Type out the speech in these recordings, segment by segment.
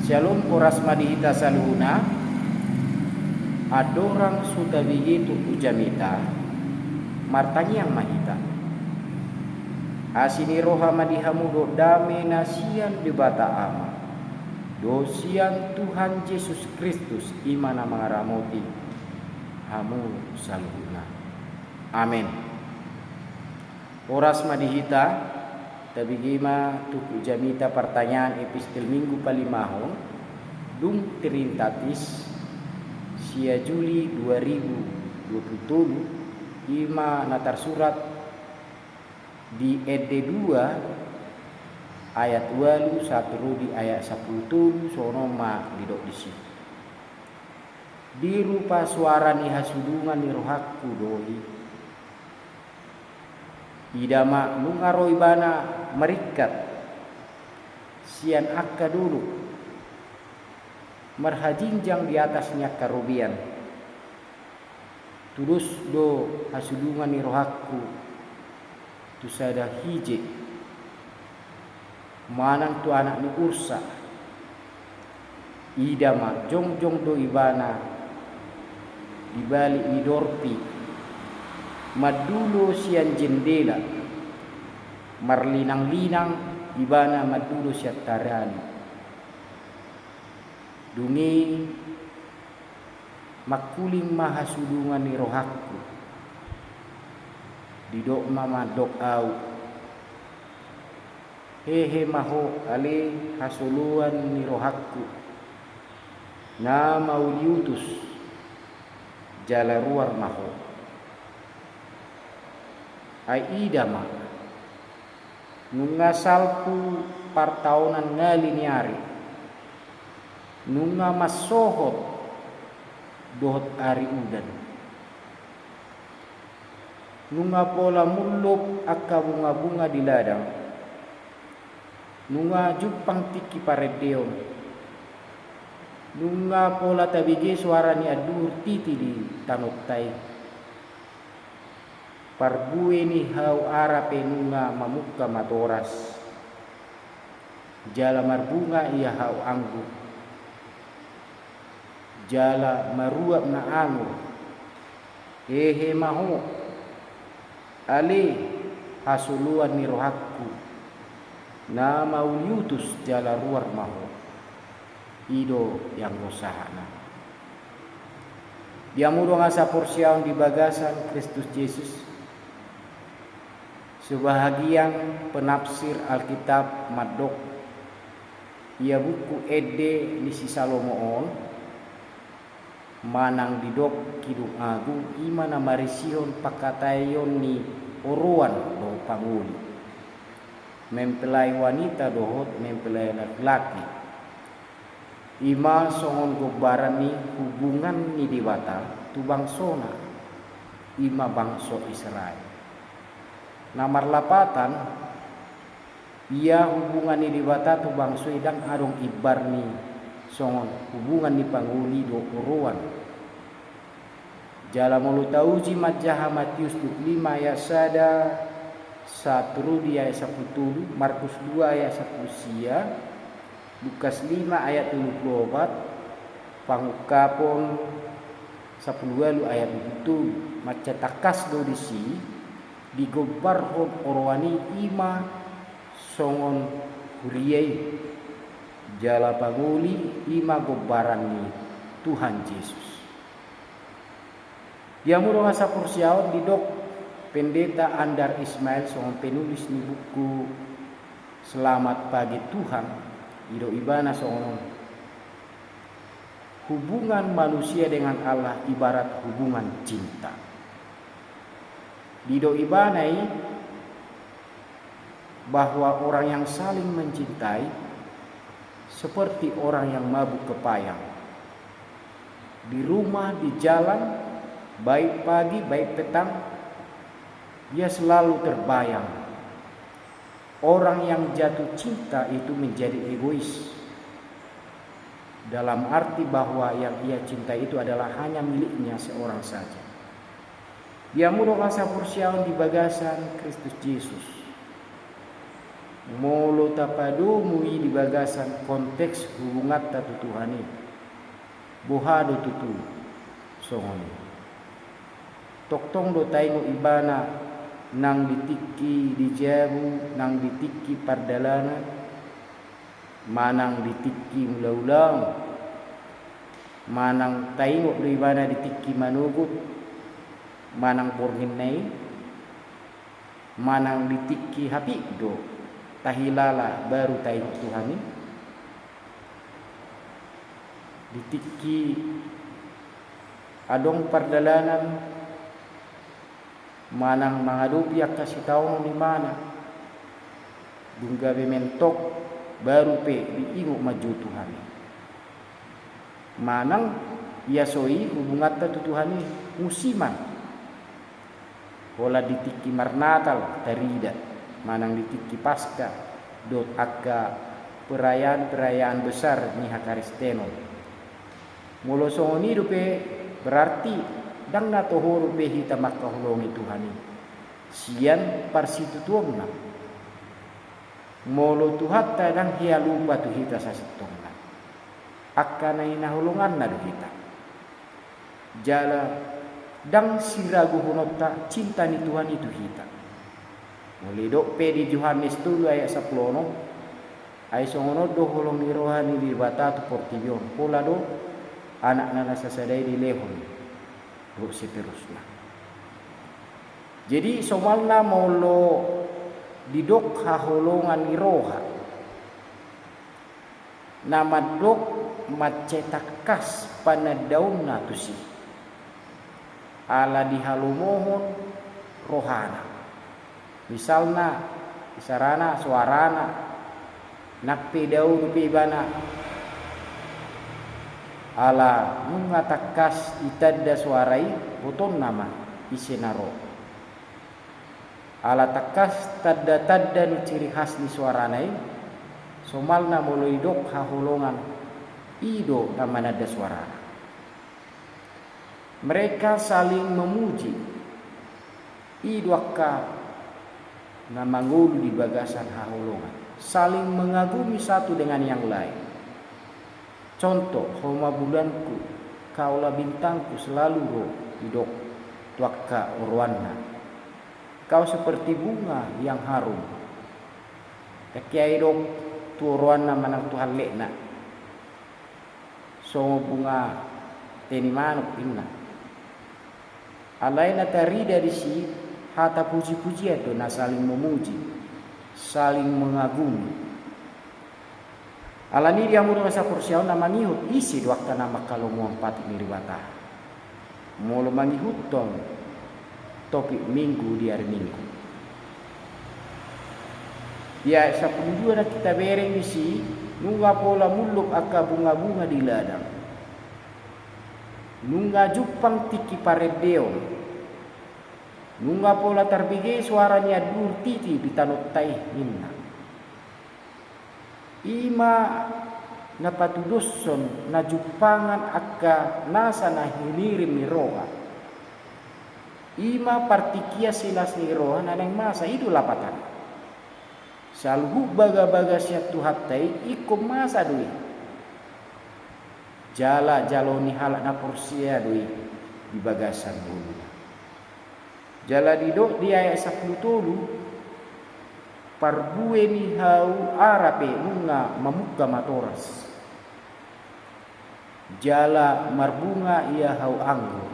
Shalom oras madihita saluhuna. Adorang suta bigitu ujamita. Martanyang mahita. Asini roha madihamudo dame nasian debata ama. Dosian Tuhan Yesus Kristus imana mangaramoti. Hamu saluhuna. Amin. Oras madihita tabigima tuku jamita pertanyaan epistel minggu palimahon dung terintatis sia Juli 2027 ima natar surat di ED 2 ayat 2 satu di ayat 10 sonoma didok disi dirupa suara ni hasudungan ni rohakku doi idama nungaroi bana merikat sian akka dulu merhajinjang di atasnya karubian tulus do hasudungan ni rohakku tu sada hije manang tu anak ni ursa idama jong do ibana dibalik ni dorpi madulo sian jendela marlinang-linang ibana madulo siya tarani dungi makuling mahasudungan ni rohakku didok mama dok au hehe maho ale hasuluan ni rohakku na mau diutus jala ruar maho ai idama nunga salpu partaunan ngaliniari nunga masohot dohot ari udan nunga pola muluk akka bunga-bunga di ladang nunga jupang tiki paredeon nunga pola tabige suara ni adur titi di tanoktai parbue ni hau arape nunga mamuka matoras jala marbunga ia hau anggur jala maruap na anggur hehe maho ale hasuluan ni rohakku na mauliutus jala ruar maho ido yang gosahana diamudo ngasa porsiaon di bagasan Kristus Yesus. Sebahagian penafsir Alkitab madok ia buku Ede Nisi Salomoon manang didok kidung agung imana marision pakatayon ni oruan do panguli mempelai wanita dohot mempelai laki-laki ima songon gobaran ni hubungan ni diwata tu bangsona ima bangso Israel. Namar lapatan ia hubungan ni diwata tu bangso idang adong ibar ni songon hubungan ni panguli do uruan jala mulu tauji majaha Matius 25 ayat sada 1 di ayat 10 Markus 2 ayat 10 sia Lukas 5 ayat 24 pangukapon 10 ayat 7 maca takas do disi digobar hon orwani ima songon huriyai jala panguli ima gobaran ni Tuhan Yesus. Dia muro ngasa porsiaon didok pendeta Andar Ismail songon penulis ni buku Selamat Pagi Tuhan ido ibana songon hubungan manusia dengan Allah ibarat hubungan cinta. Dido ibanai bahwa orang yang saling mencintai seperti orang yang mabuk kepayang. Di rumah, di jalan, baik pagi, baik petang, dia selalu terbayang. Orang yang jatuh cinta itu menjadi egois. Dalam arti bahwa yang ia cintai itu adalah hanya miliknya seorang saja. Dia mudah rasa porsiaon di bagasan Kristus Yesus. molo tapado mui di bagasan konteks hubungat tatu Tuhani buhado tutu songoni toktong do taingo ibana nang ditiki di jabu nang ditiki pardalana manang ditiki ulang-ulang manang taingo do ibana ditiki manugut manang pornginai manang ditiki hapi do tahilala baru taingo Tuhani ditiki adong pardalanan manang mangadupi kasih tahu di mana dunggabe mentok baru pe diingo maju Tuhani manang yasoi hubungan tu Tuhani musiman pola ditiki marnatal tarida manang ditiki pasca dot akka perayaan besar ni hakaristeno mulo songoni dupe berarti dang na tohoro pe hita makahulongi Tuhani sian parsitu tuomna molo tuhatta dang hia lupa tu hita sasitongna akka na inahulungan na hita jala dang siragu honotta cinta ni Tuhan itu hita mulai dok pe di Yohanes 3 ayat 10 ay songono do holong ni rohani di batatu portibion pola do anak nana sasadai di lehon do seterusnya jadi somalna molo didok haholongan ni roha nama dok macetakas panadaun natusi ala dihalumohon rohana misalna isarana suarana nakpe daun pe bana ala mengatakas itadda suarai boton nama isenaro ala takas tadda ni ciri khas ni suaranai somalna mulai dok hahulongan ido nama nada suarana mereka saling memuji idwaka nama ngulu di bagasan hahulongan saling mengagumi satu dengan yang lain contoh homa bulanku kaulah bintangku selalu ro idok tuakka urwanna kau seperti bunga yang harum kakiai dok tu urwanna manang Tuhan lekna so bunga teni manuk inna alaina tarida di si hata puji-pujian do na saling memuji saling mengagumi alani dia mulu masa kursiau nama ngihut isi waktu nama kalau muampat miribata mulu mangihut tong topik minggu di hari minggu ya sapun jua kita bereng isi nunga pola muluk akka bunga-bunga di ladang nunga jupang tiki paredeo nunga pola terbigi suaranya dur titi bitanot tai minna ima napatuduson na jupangan akka nasa na hilirim ni roha ima partikia silas ni roha naneng masa itu lapatan salhu baga-baga siap tuhatai ikum masa dui jala jaloni halak na porsia dui di bagasan bulu jala didok di ayat 10 parbue ni hau arape munga mamuka matoras jala marbunga ia hau anggur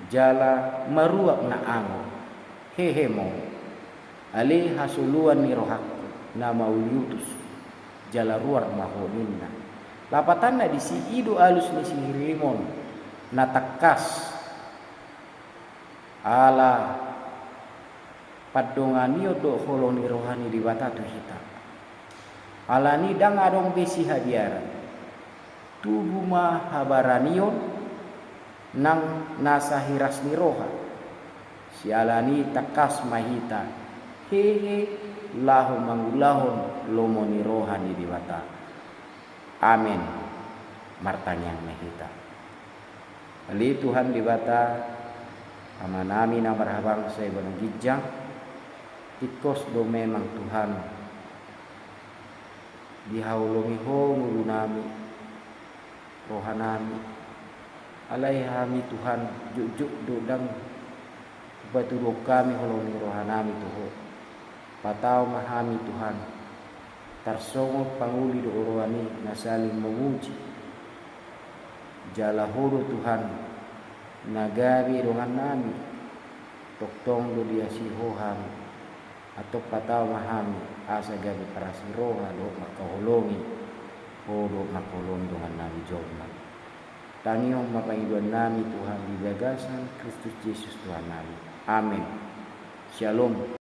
jala maruak na anggur hehemo ali hasuluan ni rohakku nama uliutus jala ruar mahoninna lapatanna di si idu alus ni si rimon natakas ala padonganio do holoni rohani di batatu hita alani dang adong besi hadiaran tubuh ma habaranio nang nasa hiras ni roha si alani takas mahita hehe lahu mangulahon lomoni rohani di bata amin martanyang mahita ali Tuhan di bata amanami na marhabang sa ibang gijang tikos do memang Tuhan dihaulungi ho mulu nami rohanami alai hami Tuhan juk dudang baturo kami holongi rohanami tuho patao mahami Tuhan tarsongo panguli do rohani na saling memuji jala horo Tuhan nagabi rongan nami toktong do dia sihoham atau patao mahami asa gabi para siroha do makaholongi do makolong dengan nami jomna tangiong mapaiduan nami Tuhan di gagasan Kristus Yesus Tuhan nami. Amin. Shalom.